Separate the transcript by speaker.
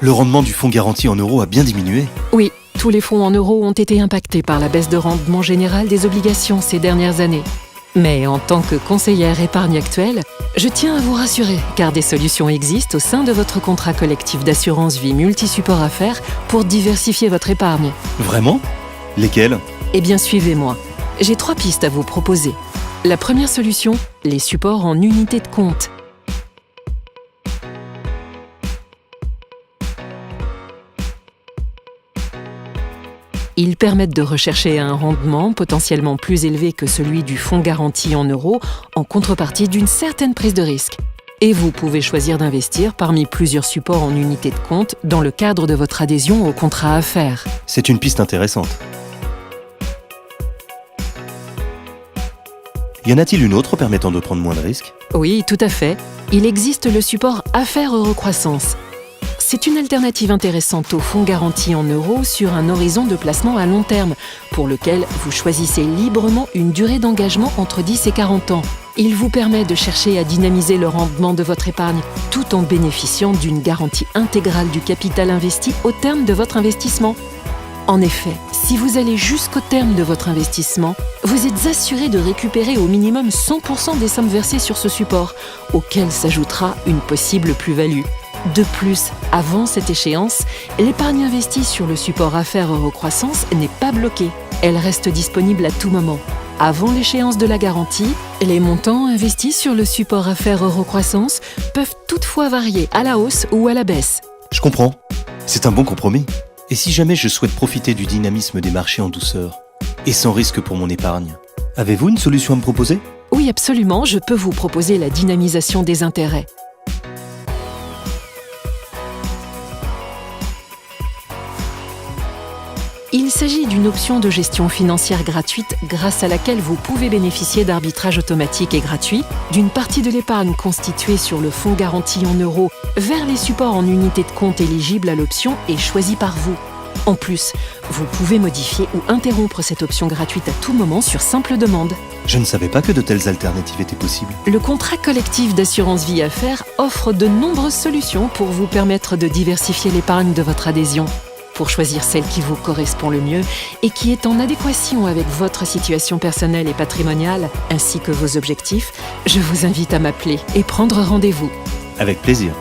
Speaker 1: Le rendement du fonds garanti en euros a bien diminué.
Speaker 2: Oui, tous les fonds en euros ont été impactés par la baisse de rendement général des obligations ces dernières années. Mais en tant que conseillère épargne actuelle, je tiens à vous rassurer, car des solutions existent au sein de votre contrat collectif d'assurance vie multi-support affaires pour diversifier votre épargne.
Speaker 1: Vraiment? Lesquels?
Speaker 2: Eh bien, suivez-moi. J'ai 3 pistes à vous proposer. La première solution, les supports en unité de compte. Ils permettent de rechercher un rendement potentiellement plus élevé que celui du fonds garanti en euros en contrepartie d'une certaine prise de risque. Et vous pouvez choisir d'investir parmi plusieurs supports en unité de compte dans le cadre de votre adhésion au contrat affaires.
Speaker 1: C'est une piste intéressante. Y en a-t-il une autre permettant de prendre moins de risques?
Speaker 2: Oui, tout à fait. Il existe le support Affaires Eurocroissance. C'est une alternative intéressante au fonds garanti en euros sur un horizon de placement à long terme, pour lequel vous choisissez librement une durée d'engagement entre 10 et 40 ans. Il vous permet de chercher à dynamiser le rendement de votre épargne, tout en bénéficiant d'une garantie intégrale du capital investi au terme de votre investissement. En effet, si vous allez jusqu'au terme de votre investissement, vous êtes assuré de récupérer au minimum 100% des sommes versées sur ce support, auquel s'ajoutera une possible plus-value. De plus, avant cette échéance, l'épargne investie sur le support Affaires Eurocroissance n'est pas bloquée. Elle reste disponible à tout moment. Avant l'échéance de la garantie, les montants investis sur le support Affaires Eurocroissance peuvent toutefois varier à la hausse ou à la baisse.
Speaker 1: Je comprends. C'est un bon compromis. Et si jamais je souhaite profiter du dynamisme des marchés en douceur, et sans risque pour mon épargne, avez-vous une solution à me proposer?
Speaker 2: Oui, absolument, je peux vous proposer la dynamisation des intérêts. Il s'agit d'une option de gestion financière gratuite grâce à laquelle vous pouvez bénéficier d'arbitrage automatique et gratuit d'une partie de l'épargne constituée sur le fonds garanti en euros vers les supports en unité de compte éligibles à l'option et choisis par vous. En plus, vous pouvez modifier ou interrompre cette option gratuite à tout moment sur simple demande.
Speaker 1: Je ne savais pas que de telles alternatives étaient possibles.
Speaker 2: Le contrat collectif d'assurance vie affaires offre de nombreuses solutions pour vous permettre de diversifier l'épargne de votre adhésion. Pour choisir celle qui vous correspond le mieux et qui est en adéquation avec votre situation personnelle et patrimoniale, ainsi que vos objectifs, je vous invite à m'appeler et prendre rendez-vous.
Speaker 1: Avec plaisir.